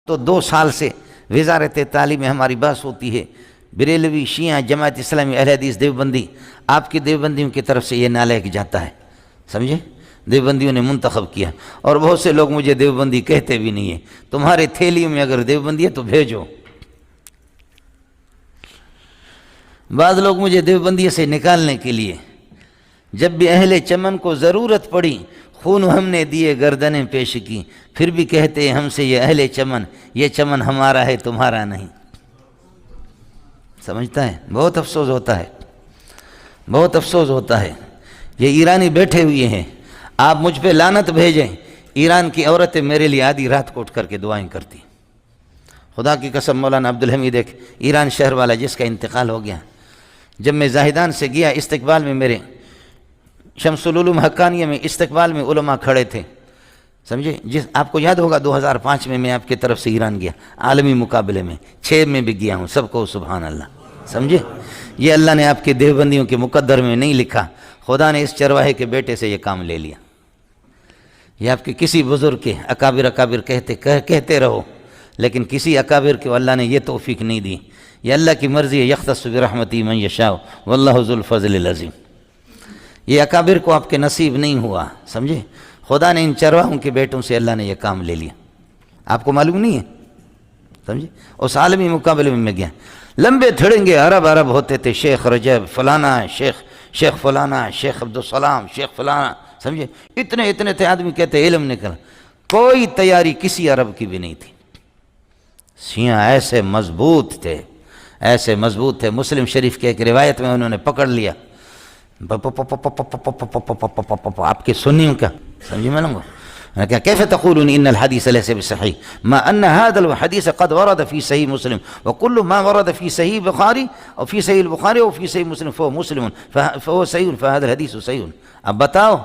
تو 2 سال سے وزارت تعلیم میں ہماری بحث ہوتی ہے، بریلوی، شیعہ، جماعت اسلامی، اہل حدیث، دیوبندی، آپ کی دیوبندیوں کی طرف سے یہ نالائق جاتا ہے، سمجھے؟ دیوبندیوں نے منتخب کیا، اور بہت سے لوگ مجھے دیوبندی کہتے بھی نہیں ہیں۔ تمہارے تھیلیوں میں اگر دیوبندی ہے تو بھیجو۔ بعض لوگ مجھے دیوبندی سے نکالنے کے لیے، جب بھی اہل چمن کو ضرورت پڑی خون ہم نے دیے گردنیں پیش کی، پھر بھی کہتے ہیں ہم سے یہ اہل چمن، یہ چمن ہمارا ہے تمہارا نہیں۔ سمجھتا ہے؟ بہت افسوس ہوتا ہے، بہت افسوس ہوتا ہے۔ یہ ایرانی بیٹھے ہوئے ہیں، آپ مجھ پہ لعنت بھیجیں، ایران کی عورتیں میرے لیے آدھی رات کو اٹھ کر کے دعائیں کرتی۔ خدا کی قسم، مولانا عبدالحمید ایک ایران شہر والا جس کا انتقال ہو گیا، جب میں زاہدان سے گیا استقبال میں، میرے شمس العلوم حقانیہ میں استقبال میں علماء کھڑے تھے، سمجھے؟ آپ کو یاد ہوگا 2005 میں آپ کی طرف سے ایران گیا عالمی مقابلے میں، 6 میں بھی گیا ہوں، سب کو سبحان اللہ، سمجھے؟ یہ اللہ نے آپ کے دیوبندیوں کے مقدر میں نہیں لکھا، خدا نے اس چرواہے کے بیٹے سے یہ کام لے لیا۔ یہ آپ کے کسی بزرگ کے اکابر کہتے رہو، لیکن کسی اکابر کو اللہ نے یہ توفیق نہیں دی۔ یہ اللہ کی مرضی ہے، یختص برحمتہ من یشاء واللہ ذو الفضل العظیم۔ یہ اکابر کو آپ کے نصیب نہیں ہوا، سمجھے؟ خدا نے ان چرواہوں کے بیٹوں سے اللہ نے یہ کام لے لیا، آپ کو معلوم نہیں ہے، سمجھے؟ اس عالمی مقابلے میں گیا، لمبے تھڑنگے عرب ہوتے تھے، شیخ رجب فلانا، شیخ فلانا، شیخ عبدالسلام، شیخ فلانا، سمجھے؟ اتنے تھے آدمی، کہتے علم نکلا، کوئی تیاری کسی عرب کی بھی نہیں تھی۔ شیعہ ایسے مضبوط تھے، مسلم شریف کے ایک روایت میں انہوں نے پکڑ لیا، آپ کے سنیوں کا، سمجھے میں لوں گا، کیف تقولون ان الحدیث لیس بصحیح ما ان هذا الحديث قد ورد في صحیح مسلم وكل ما ورد في صحیح بخاری اور في صحیح البخاری اور في صحیح مسلم فهو مسلم فهو صحیح فهذا الحديث صحیح۔ اب بتاؤ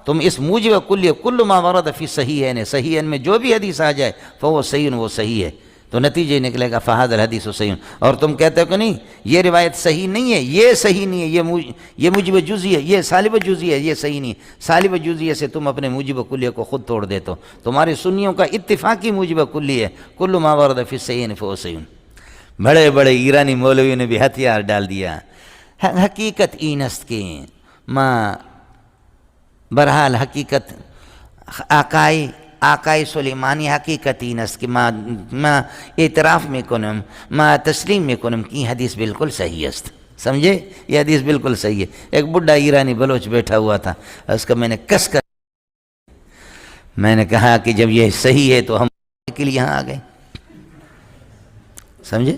تم اس موجب کلیہ کل ما ورد فی صحیحین، صحیحین میں جو بھی حدیث آ جائے فهو صحیح، وہ صحیح ہے، تو نتیجہ نکلے گا فہذا الحدیث صحیح۔ اور تم کہتے ہو کہ نہیں یہ روایت صحیح نہیں ہے، یہ صحیح نہیں ہے، یہ موجب جزئی ہے، یہ سالب جزئی ہے، یہ صحیح نہیں ہے۔ سالب جزئی سے تم اپنے موجب کلیہ کو خود توڑ دیتے ہو، تمہارے سنیوں کا اتفاقی موجب کلی ہے، کل ما ورد فی الصحیحین فهو صحیح۔ بڑے بڑے ایرانی مولویوں نے بھی ہتھیار ڈال دیا، حقیقت اینست کے ماں، برحال حقیقت آقای سلیمانی حقیقتی نس کہ ما اعتراف میں کنم، ما تسلیم میں کنم کی حدیث بالکل صحیح است، سمجھے؟ یہ حدیث بالکل صحیح ہے۔ ایک بڈھا ایرانی بلوچ بیٹھا ہوا تھا، اس کا میں نے کس کر میں نے کہا کہ جب یہ صحیح ہے تو ہم کے لیے یہاں آ گئے، سمجھے؟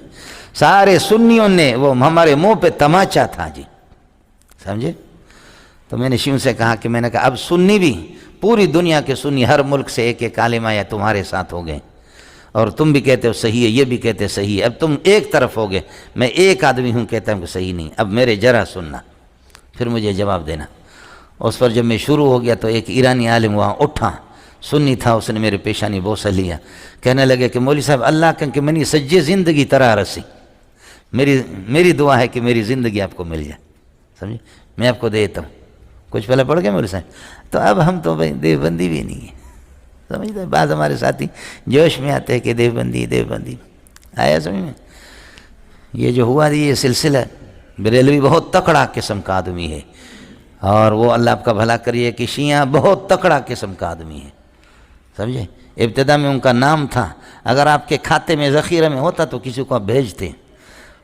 سارے سنیوں نے، وہ ہمارے منہ پہ تماچا تھا جی، سمجھے؟ تو میں نے شیوں سے کہا کہ میں نے کہا اب سنی بھی، پوری دنیا کے سنی ہر ملک سے ایک عالم آیا تمہارے ساتھ ہو گئے، اور تم بھی کہتے ہو صحیح ہے، یہ بھی کہتے صحیح ہے، اب تم ایک طرف ہو گئے، میں ایک آدمی ہوں کہتا ہوں کہ صحیح نہیں، اب میرے ذرا سننا، پھر مجھے جواب دینا۔ اس پر جب میں شروع ہو گیا تو ایک ایرانی عالم وہاں اٹھا، سنی تھا، اس نے میرے پیشانی بوسہ لیا، کہنے لگے کہ مولوی صاحب اللہ کہ منی سجے زندگی طرح رسی، میری دعا ہے کہ میری زندگی آپ کو مل جائے، سمجھے؟ میں آپ کو دیتا ہوں، کچھ پہلے پڑھ گئے مولوی صاحب؟ تو اب ہم تو بھائی دیوبندی بھی نہیں ہے، سمجھتے ہیں؟ بعض ہمارے ساتھی جوش میں آتے ہیں کہ دیوبندی آیا سمجھ میں؟ یہ جو ہوا یہ سلسلہ، بریلوی بہت تکڑا قسم کا آدمی ہے، اور وہ اللہ آپ کا بھلا کریے کہ شیعہ بہت تکڑا قسم کا آدمی ہے، سمجھے؟ ابتدا میں ان کا نام تھا، اگر آپ کے کھاتے میں ذخیرہ میں ہوتا تو کسی کو آپ بھیجتے۔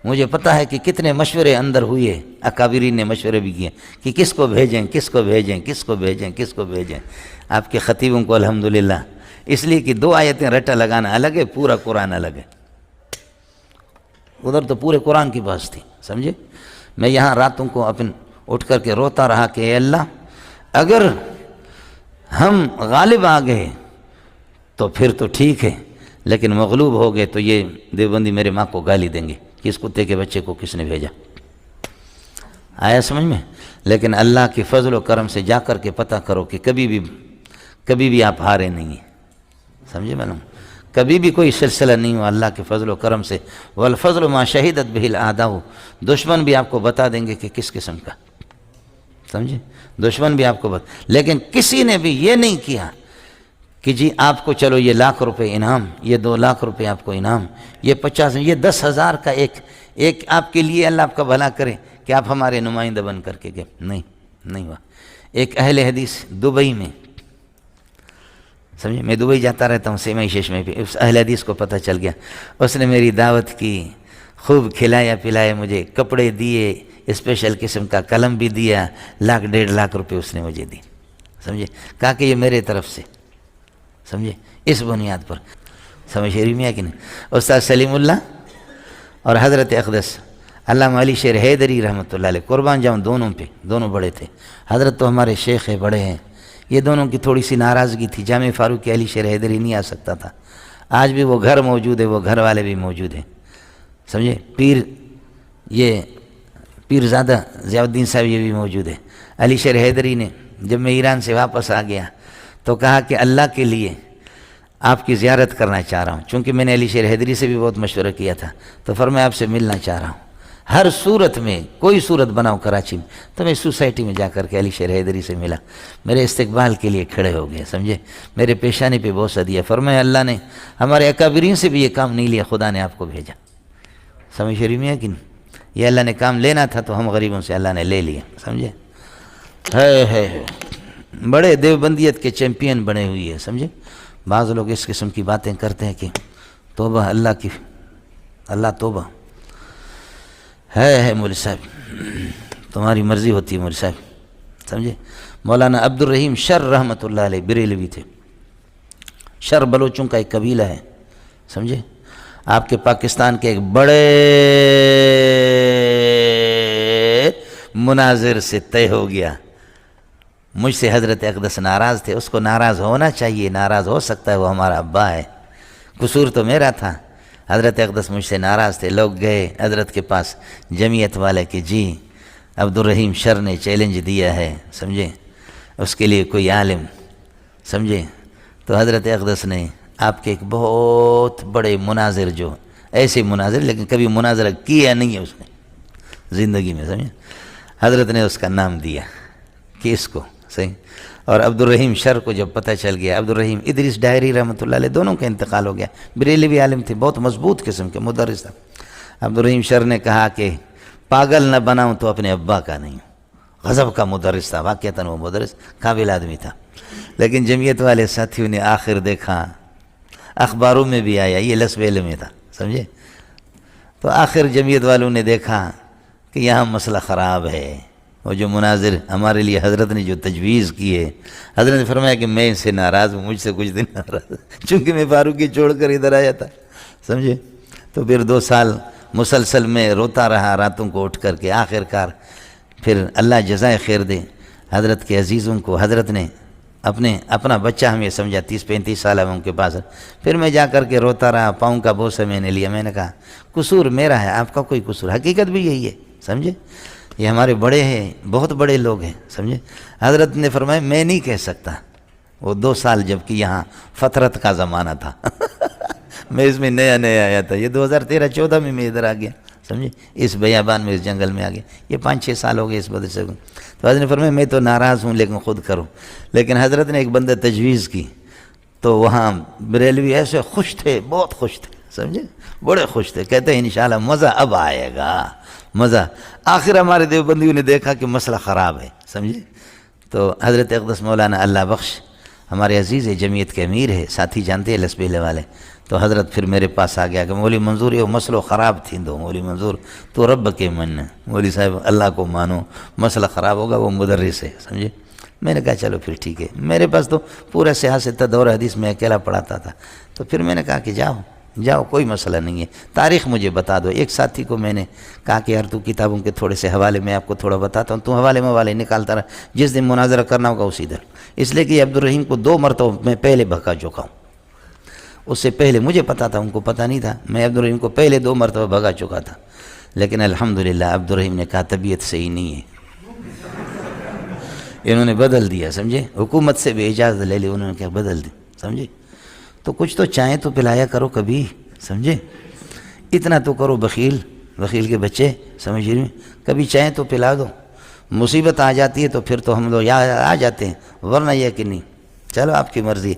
مجھے پتہ ہے کہ کتنے مشورے اندر ہوئے، اکابرین نے مشورے بھی کیے کہ کس کو بھیجیں۔ آپ کے خطیبوں کو الحمدللہ، اس لیے کہ 2 آیتیں رٹا لگانا الگ ہے، پورا قرآن الگ ہے، ادھر تو پورے قرآن کی بحث تھی، سمجھے؟ میں یہاں راتوں کو اٹھ کر کے روتا رہا کہ اے اللہ اگر ہم غالب آ گئے تو پھر تو ٹھیک ہے، لیکن مغلوب ہو گئے تو یہ دیوبندی میرے ماں کو گالی دیں گے کہ اس کتے کے بچے کو کس نے بھیجا، آیا سمجھ میں؟ لیکن اللہ کی فضل و کرم سے جا کر کے پتہ کرو کہ کبھی بھی آپ ہارے نہیں ہیں، سمجھے معلوم؟ کبھی بھی کوئی سلسلہ نہیں ہوا اللہ کے فضل و کرم سے، والفضل ما شہدت بہ الاعداء، دشمن بھی آپ کو بتا دیں گے کہ کس قسم کا، سمجھے؟ دشمن بھی آپ کو لیکن کسی نے بھی یہ نہیں کیا کہ جی آپ کو چلو یہ 1,00,000 روپے انعام، یہ 2,00,000 روپے آپ کو انعام، یہ 50، یہ 10,000 کا ایک آپ کے لیے اللہ آپ کا بھلا کرے کہ آپ ہمارے نمائندہ بن کر کے گئے. نہیں ہوا. ایک اہل حدیث دبئی میں، سمجھے، میں دبئی جاتا رہتا ہوں سیمائی شیش میں بھی، اس اہل حدیث کو پتہ چل گیا، اس نے میری دعوت کی، خوب کھلایا پلایا، مجھے کپڑے دیے، اسپیشل قسم کا قلم بھی دیا، 1,00,000 1,50,000 روپے اس نے مجھے دی، سمجھے، کہا کہ یہ میرے طرف سے، سمجھے، اس بنیاد پر. سمجھ رہی میں کہ نہیں. استاد سلیم اللہ اور حضرت اقدس علامہ علی شیر حیدری رحمۃ اللہ علیہ، قربان جاؤں دونوں پہ، دونوں بڑے تھے. حضرت تو ہمارے شیخ ہیں، بڑے ہیں. یہ دونوں کی تھوڑی سی ناراضگی تھی، جامع فاروق علی شیر حیدری نہیں آ سکتا تھا. آج بھی وہ گھر موجود ہے، وہ گھر والے بھی موجود ہیں، سمجھے. پیر زادہ ضیاء الدین صاحب یہ بھی موجود ہے. علی شیر حیدری نے جب میں ایران سے واپس آ گیا تو کہا کہ اللہ کے لیے آپ کی زیارت کرنا چاہ رہا ہوں، چونکہ میں نے علی شیر حیدری سے بھی بہت مشورہ کیا تھا، تو فرمایا آپ سے ملنا چاہ رہا ہوں. ہر صورت میں کوئی صورت بناؤ کراچی میں. تو میں سوسائٹی میں جا کر کے علی شیر حیدری سے ملا، میرے استقبال کے لیے کھڑے ہو گئے، سمجھے، میرے پیشانی پہ بوسہ دیا. فرمایا اللہ نے ہمارے اکابرین سے بھی یہ کام نہیں لیا، خدا نے آپ کو بھیجا. سمجھ رہی میں کہ نہیں. یہ اللہ نے کام لینا تھا تو ہم غریبوں سے اللہ نے لے لیا، سمجھے. ہے بڑے دیوبندیت کے چیمپئن بنے ہوئی ہے، سمجھے. بعض لوگ اس قسم کی باتیں کرتے ہیں کہ توبہ اللہ توبہ ہے. مولوی صاحب تمہاری مرضی ہوتی ہے مولوی صاحب، سمجھے. مولانا عبد الرحیم شر رحمۃ اللہ علیہ بریلوی تھے. شر بلوچوں کا ایک قبیلہ ہے، سمجھے. آپ کے پاکستان کے ایک بڑے مناظر سے طے ہو گیا. مجھ سے حضرت اقدس ناراض تھے، اس کو ناراض ہونا چاہیے، ناراض ہو سکتا ہے، وہ ہمارا ابا ہے، قصور تو میرا تھا. حضرت اقدس مجھ سے ناراض تھے. لوگ گئے حضرت کے پاس جمعیت والے کہ جی عبد الرحیم شر نے چیلنج دیا ہے، سمجھے، اس کے لیے کوئی عالم، سمجھے. تو حضرت اقدس نے آپ کے ایک بہت بڑے مناظر، جو ایسے مناظر لیکن کبھی مناظرہ کیا نہیں ہے اس نے زندگی میں، سمجھے، حضرت نے اس کا نام دیا کہ اس کو، صحیح. اور عبد الرحیم شر کو جب پتہ چل گیا، عبد الرحیم ادریس ڈائری رحمۃ اللہ علیہ دونوں کا انتقال ہو گیا. بریلوی عالم تھے، بہت مضبوط قسم کے مدرس تھا. عبد الرحیم شر نے کہا کہ پاگل نہ بناؤں تو اپنے ابا کا نہیں. غضب کا مدرس تھا، واقعتاً وہ مدرس قابل آدمی تھا. لیکن جمعیت والے ساتھیوں نے آخر دیکھا، اخباروں میں بھی آیا، یہ لس ویلے میں تھا، سمجھے. تو آخر جمعیت والوں نے دیکھا کہ یہاں مسئلہ خراب ہے. وہ جو مناظر ہمارے لیے حضرت نے جو تجویز کی ہے، حضرت نے فرمایا کہ میں اس سے ناراض ہوں، مجھ سے کچھ دن ناراض، چونکہ میں فاروقی چھوڑ کر ادھر آیا تھا، سمجھے. تو پھر 2 سال مسلسل میں روتا رہا راتوں کو اٹھ کر کے. آخر کار پھر اللہ جزائے خیر دے حضرت کے عزیزوں کو، حضرت نے اپنا بچہ ہمیں سمجھا. 30-35 سال ہے ان کے پاس. پھر میں جا کر کے روتا رہا، پاؤں کا بوسہ میں نے لیا. میں نے کہا قصور میرا ہے، آپ کا کوئی قصور. حقیقت بھی یہی ہے، سمجھے. یہ ہمارے بڑے ہیں، بہت بڑے لوگ ہیں، سمجھے. حضرت نے فرمایا میں نہیں کہہ سکتا. وہ 2 سال جب کہ یہاں فترت کا زمانہ تھا میں اس میں نیا آیا تھا. یہ 2013-14 میں ادھر آ گیا، سمجھے، اس بیابان میں، اس جنگل میں آ گیا. یہ 5-6 سال ہو گئے اس مدرسے کو. تو حضرت نے فرمایا میں تو ناراض ہوں لیکن خود کروں. لیکن حضرت نے ایک بندہ تجویز کی تو وہاں بریلوی ایسے خوش تھے، بہت خوش تھے، سمجھے، بڑے خوش تھے. کہتے ہیں انشاءاللہ مزہ اب آئے گا، مزہ. آخر ہمارے دیوبندیوں نے دیکھا کہ مسئلہ خراب ہے، سمجھے. تو حضرت اقدس مولانا اللہ بخش ہمارے عزیز ہے، جمعیت کے امیر ہے، ساتھی جانتے ہیں لسبیلے والے. تو حضرت پھر میرے پاس آ گیا کہ مولوی منظور یہ مسئلہ خراب تھی دو. مولوی منظور تو رب کے من، مولوی صاحب اللہ کو مانو، مسئلہ خراب ہوگا، وہ مدرس ہے، سمجھے. میں نے کہا چلو پھر ٹھیک ہے. میرے پاس تو پورا سیاست دور حدیث میں اکیلا پڑھاتا تھا. تو پھر میں نے کہا کہ جاؤ کوئی مسئلہ نہیں ہے، تاریخ مجھے بتا دو. ایک ساتھی کو میں نے کہا کہ یار تو کتابوں کے تھوڑے سے حوالے میں آپ کو تھوڑا بتاتا ہوں، تو حوالے نکالتا رہا، جس دن مناظرہ کرنا ہوگا اسی دن. اس لیے کہ عبد الرحیم کو 2 مرتبہ میں پہلے بھگا چکا ہوں. اس سے پہلے مجھے پتا تھا، ان کو پتہ نہیں تھا. میں عبد الرحیم کو پہلے 2 مرتبہ بھگا چکا تھا. لیکن الحمدللہ عبد الرحیم نے کہا طبیعت صحیح نہیں ہے، انہوں نے بدل دیا، سمجھے. حکومت سے بھی اجازت لے لی انہوں نے، کیا بدل دی، سمجھے. تو کچھ تو چائیں تو پلایا کرو کبھی، سمجھے. اتنا تو کرو، بخیل کے بچے، سمجھ رہے ہیں. کبھی چائیں تو پلا دو. مصیبت آ جاتی ہے تو پھر تو ہم لوگ آ جاتے ہیں، ورنہ یہ کہ نہیں. چلو آپ کی مرضی.